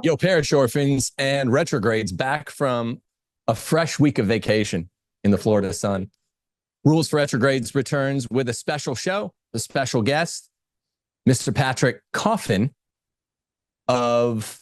Yo, Parachorphins and retrogrades back from a fresh week of vacation in the Florida sun. Rules for Retrogrades returns with a special show, a special guest. Mr. Patrick Coffin of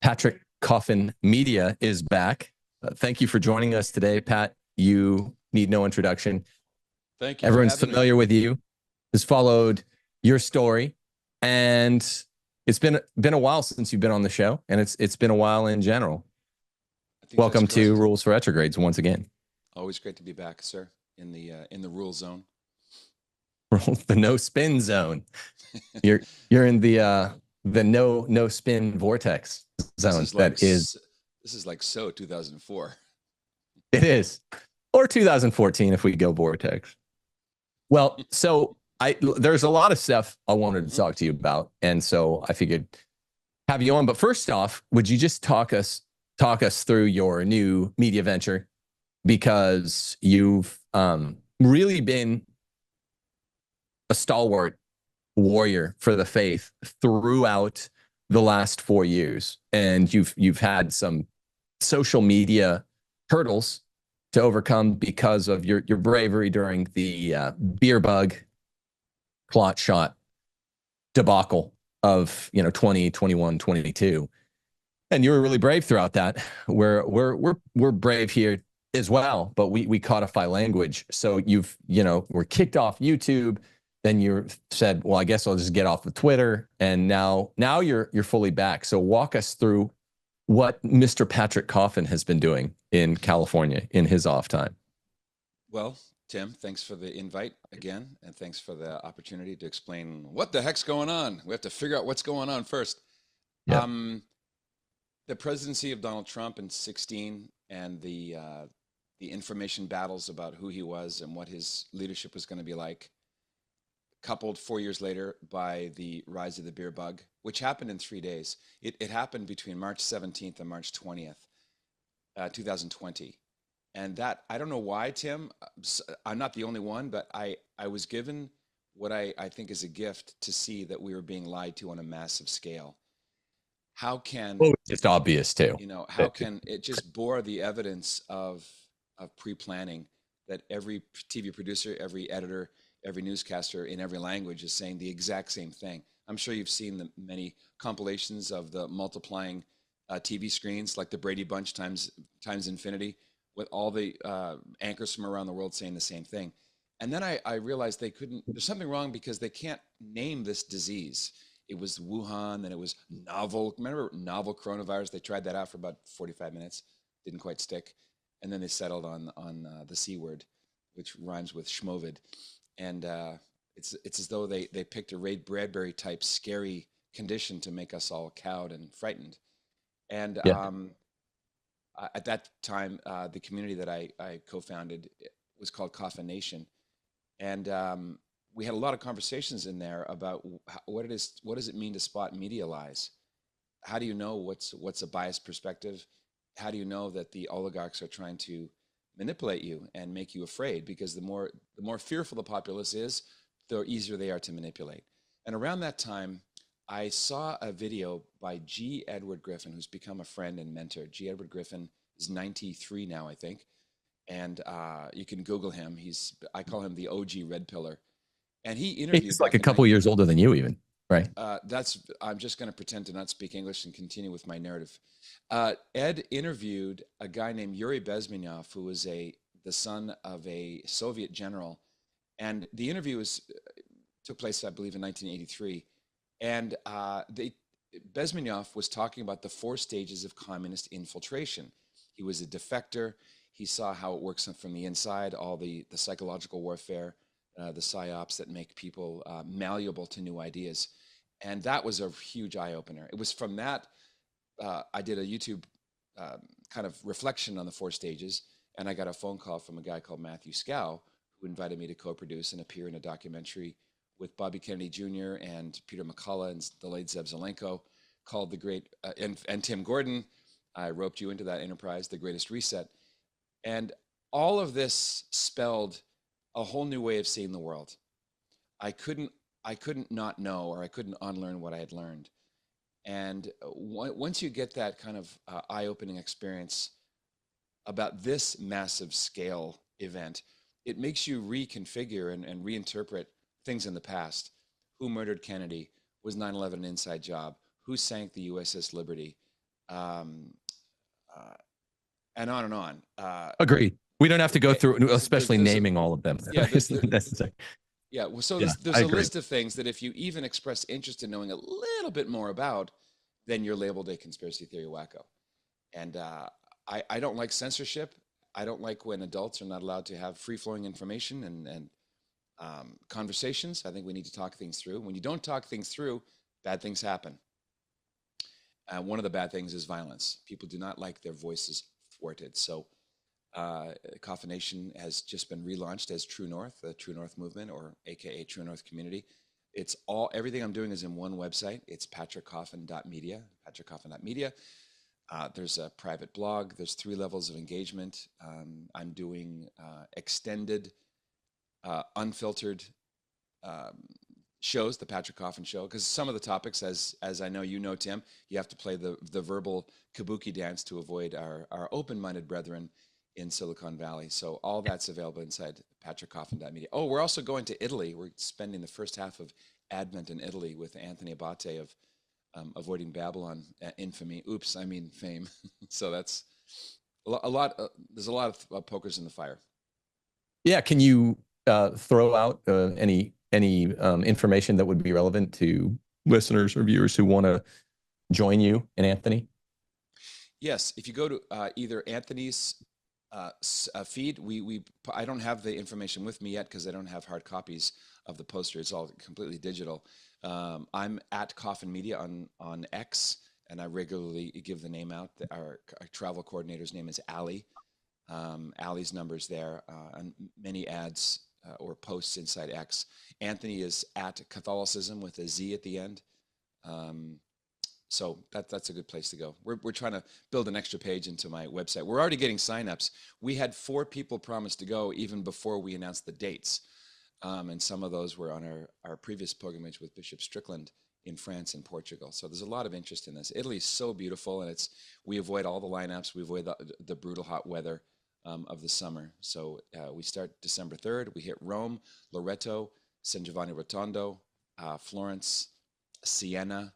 Patrick Coffin Media is back. Thank you for joining us today, Pat. You need no introduction. Thank you. Everyone's familiar with you, has followed your story, and it's been a while since you've been on the show, and it's been a while in general. Welcome to Rules for Retrogrades once again. Always great to be back, sir, in the rule zone. The no spin zone. You're in the no spin vortex zone. This is like 2004. It is, or 2014 if we go vortex. Well, so there's a lot of stuff I wanted to talk to you about, and so I figured have you on. But first off, would you just talk us through your new media venture, because you've really been a stalwart warrior for the faith throughout the last 4 years, and you've had some social media hurdles to overcome because of your bravery during the beer bug clot shot debacle of 2021, 22. And you were really brave throughout that. We're brave here as well, but we codify language. So we're kicked off YouTube. Then you said, well, I guess I'll just get off of Twitter. And now you're fully back. So walk us through what Mr. Patrick Coffin has been doing in California in his off time. Well, Tim, thanks for the invite again, and thanks for the opportunity to explain what the heck's going on. We have to figure out what's going on first. Yep. The presidency of Donald Trump in 2016 and the information battles about who he was and what his leadership was going to be like, coupled 4 years later by the rise of the beer bug, which happened in 3 days. It happened between March 17th and March 20th, 2020. And that, I don't know why, Tim, I'm not the only one, but I was given what I think is a gift to see that we were being lied to on a massive scale. How can... Oh, it's just obvious too. How can it just bore the evidence of pre-planning that every TV producer, every editor, every newscaster in every language is saying the exact same thing. I'm sure you've seen the many compilations of the multiplying TV screens, like the Brady Bunch times infinity, with all the anchors from around the world saying the same thing. And then I realized there's something wrong, because they can't name this disease. It was Wuhan, then it was novel. Remember novel coronavirus? They tried that out for about 45 minutes, didn't quite stick. And then they settled on the C word, which rhymes with schmovid. And it's as though they picked a Ray Bradbury type scary condition to make us all cowed and frightened. And yeah. At that time, the community that I co-founded was called Coffin Nation. And we had a lot of conversations in there about what does it mean to spot media lies? How do you know what's a biased perspective? How do you know that the oligarchs are trying to manipulate you and make you afraid? Because the more fearful the populace is, the easier they are to manipulate. And around that time, I saw a video by G. Edward Griffin, who's become a friend and mentor. G. Edward Griffin is 93 now, I think. And you can Google him. I call him the OG Red Pillar. And he interviewed... He's like a couple years older than you even, right? I'm just going to pretend to not speak English and continue with my narrative. Ed interviewed a guy named Yuri Bezmenov, who was the son of a Soviet general. And the interview took place, I believe, in 1983. And Bezmenov was talking about the 4 stages of communist infiltration. He was a defector. He saw how it works from the inside, all the psychological warfare, the psyops that make people malleable to new ideas. And that was a huge eye-opener. It was from that I did a YouTube kind of reflection on the 4 stages, and I got a phone call from a guy called Matthew Scow, who invited me to co-produce and appear in a documentary with Bobby Kennedy Jr. and Peter McCullough and the late Zev Zelenko, called The Great, and Tim Gordon. I roped you into that enterprise, The Greatest Reset. And all of this spelled a whole new way of seeing the world. I couldn't not know, or I couldn't unlearn what I had learned. And once you get that kind of eye-opening experience about this massive scale event, it makes you reconfigure and reinterpret things in the past. Who murdered Kennedy? Was 9/11 an inside job? Who sank the USS Liberty? And on and on. Agreed. We don't have to go through, especially there's naming all of them. Yeah, Necessary. Yeah, well, so Yeah, there's I a agree. list of things that if you even express interest in knowing a little bit more about, then you're labeled a conspiracy theory wacko. And I don't like censorship. I don't like when adults are not allowed to have free-flowing information and conversations. I think we need to talk things through. When you don't talk things through, bad things happen. One of the bad things is violence. People do not like their voices thwarted. So Coffin Nation has just been relaunched as True North, the True North movement, or AKA True North Community. It's everything I'm doing is in one website. It's patrickcoffin.media, patrickcoffin.media. There's a private blog. There's 3 levels of engagement. I'm doing extended, unfiltered shows, the Patrick Coffin Show, because some of the topics, as I know you know, Tim, you have to play the verbal kabuki dance to avoid our open-minded brethren in Silicon Valley. So all that's available inside patrickcoffin.media. Oh, we're also going to Italy. We're spending the first half of Advent in Italy with Anthony Abate of Avoiding Babylon infamy. Oops, I mean fame. So that's a lot. There's a lot of pokers in the fire. Yeah, can you throw out any information that would be relevant to listeners or viewers who want to join you and Anthony? Yes, if you go to either Anthony's feed, I don't have the information with me yet because I don't have hard copies of the poster. It's all completely digital. I'm at Coffin Media on X, and I regularly give the name out. Our travel coordinator's name is Allie. Allie's number's there, and many ads or posts inside X. Anthony is at Catholicism with a Z at the end. So that's a good place to go. We're trying to build an extra page into my website. We're already getting signups. We had 4 people promise to go even before we announced the dates. And some of those were on our previous pilgrimage with Bishop Strickland in France and Portugal. So there's a lot of interest in this. Italy is so beautiful, and we avoid all the lineups. We avoid the brutal hot weather of the summer. So we start December 3rd. We hit Rome, Loreto, San Giovanni Rotondo, Florence, Siena.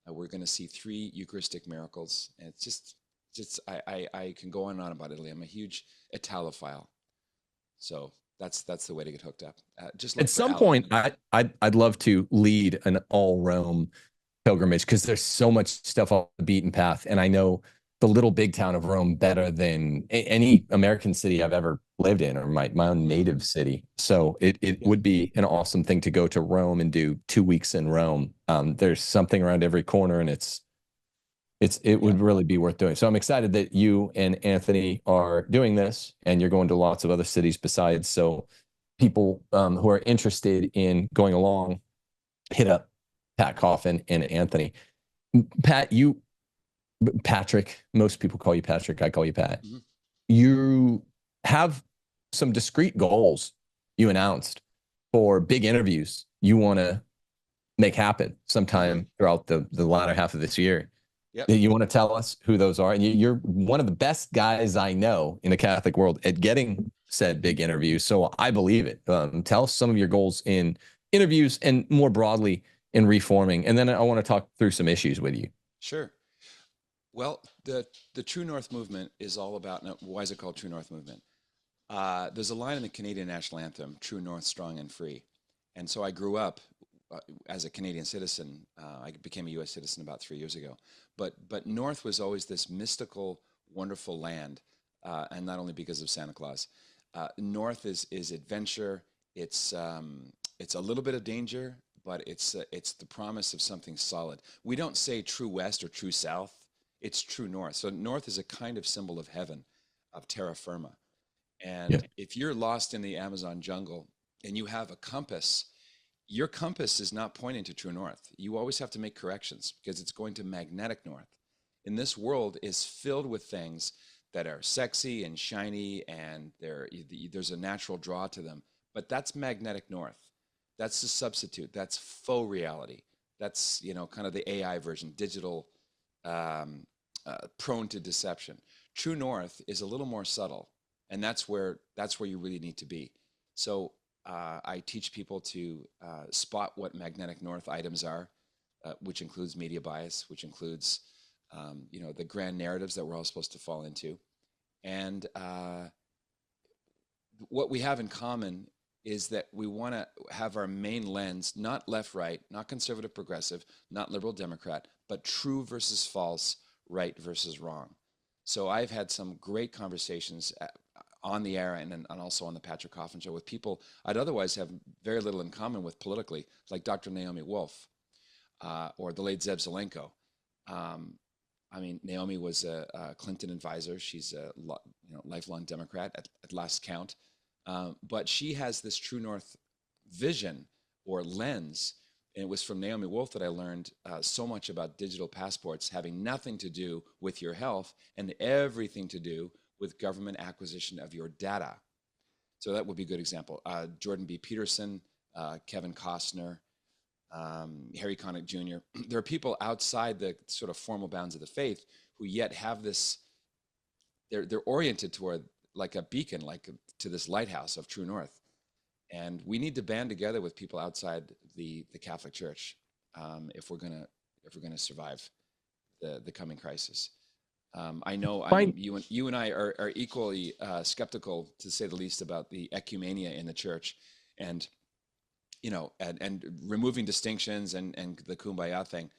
We're going to see 3 Eucharistic miracles. And it's just I can go on and on about Italy. I'm a huge Italophile. So that's the way to get hooked up. Just at some point, I'd love to lead an all Rome pilgrimage because there's so much stuff off the beaten path, and I know the little big town of Rome better than any American city I've ever lived in, or my own native city. So it would be an awesome thing to go to Rome and do 2 weeks in Rome. There's something around every corner, and it would really be worth doing. So I'm excited that you and Anthony are doing this, and you're going to lots of other cities besides. So people who are interested in going along, hit up Pat Coffin and Anthony. Patrick, most people call you Patrick. I call you Pat. Mm-hmm. You have some discrete goals you announced for big interviews you want to make happen sometime throughout the latter half of this year. Yep. You want to tell us who those are? And you're one of the best guys I know in the Catholic world at getting said big interviews. So I believe it. Tell us some of your goals in interviews and more broadly in reforming. And then I want to talk through some issues with you. Sure. Well, the True North movement is all about, why is it called True North movement? There's a line in the Canadian national anthem, True North, strong and free. And so I grew up as a Canadian citizen. I became a U.S. citizen about 3 years ago. But North was always this mystical, wonderful land, and not only because of Santa Claus. North is adventure. It's a little bit of danger, but it's the promise of something solid. We don't say True West or True South. It's True North. So North is a kind of symbol of heaven, of terra firma. And if you're lost in the Amazon jungle and you have a compass, your compass is not pointing to True North. You always have to make corrections because it's going to magnetic north. And this world is filled with things that are sexy and shiny, and there's a natural draw to them. But that's magnetic north. That's the substitute. That's faux reality. That's, you know, kind of the AI version, digital, prone to deception. True North is a little more subtle, and that's where you really need to be. So I teach people to spot what magnetic north items are, which includes media bias, which includes you know, the grand narratives that we're all supposed to fall into. And what we have in common is that we want to have our main lens, not left, right, not conservative, progressive, not liberal, Democrat, but true versus false, right versus wrong. So I've had some great conversations on the air and also on the Patrick Coffin show with people I'd otherwise have very little in common with politically, like Dr. Naomi Wolf or the late Zeb Zelenko. I mean, Naomi was a Clinton advisor. She's a lifelong Democrat at last count. But she has this True North vision or lens. And it was from Naomi Wolf that I learned so much about digital passports having nothing to do with your health and everything to do with government acquisition of your data. So that would be a good example. Jordan B. Peterson, Kevin Costner, Harry Connick Jr. There are people outside the sort of formal bounds of the faith who yet have this, they're oriented toward like a beacon, to this lighthouse of True North. And we need to band together with people outside the Catholic Church if we're gonna survive the coming crisis. I know you and I are equally skeptical, to say the least, about the ecumenia in the church, and you know, and removing distinctions and the kumbaya thing.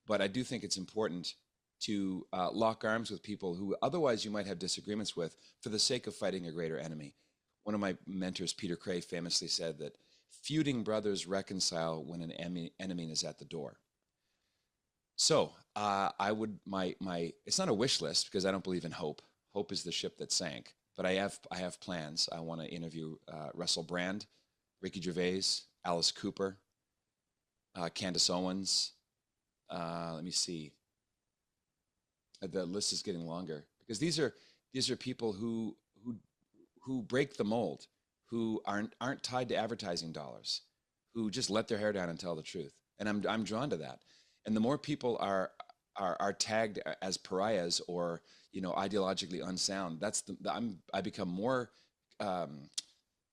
But I do think it's important to lock arms with people who otherwise you might have disagreements with for the sake of fighting a greater enemy. One of my mentors, Peter Cray, famously said that feuding brothers reconcile when an enemy is at the door. So I would, it's not a wish list because I don't believe in hope. Hope is the ship that sank. But I have plans. I want to interview Russell Brand, Ricky Gervais, Alice Cooper, Candace Owens. Let me see. The list is getting longer because these are people who break the mold, who aren't tied to advertising dollars, who just let their hair down and tell the truth. And I'm drawn to that. And the more people are tagged as pariahs or, you know, ideologically unsound, I become more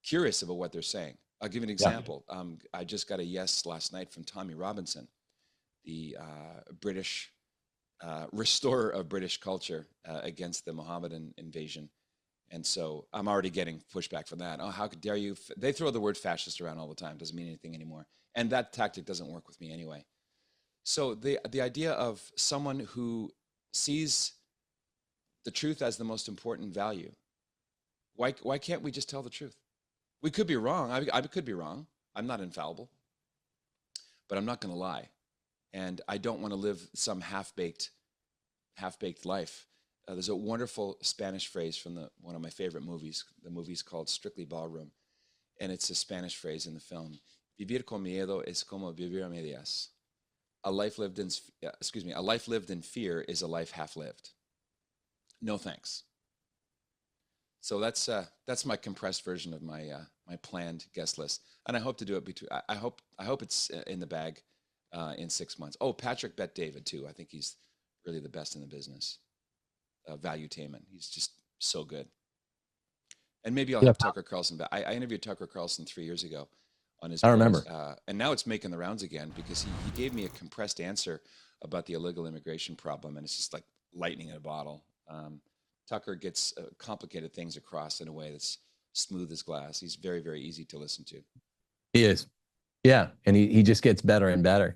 curious about what they're saying. I'll give you an example. Yeah. I just got a yes last night from Tommy Robinson, the British restorer of British culture against the Mohammedan invasion. And so I'm already getting pushback from that. Oh, how dare you? They throw the word fascist around all the time. Doesn't mean anything anymore. And that tactic doesn't work with me anyway. So the idea of someone who sees the truth as the most important value, why can't we just tell the truth? We could be wrong. I could be wrong. I'm not infallible. But I'm not going to lie. And I don't want to live some half-baked life. There's a wonderful Spanish phrase from one of my favorite movies. The movie's called Strictly Ballroom. And it's a Spanish phrase in the film. Vivir con miedo es como vivir a medias. A life lived in fear is a life half lived. No thanks. So that's my compressed version of my my planned guest list, and I hope to do it I hope it's in the bag in 6 months. Oh, Patrick Bet David too. I think he's really the best in the business. Valuetainment. He's just so good. And maybe I'll have Tucker Carlson back. I interviewed Tucker Carlson 3 years ago on his. I remember. And now it's making the rounds again because he gave me a compressed answer about the illegal immigration problem, and it's just like lightning in a bottle. Tucker gets complicated things across in a way that's smooth as glass. He's very, very easy to listen to. He is. Yeah. And he just gets better and better.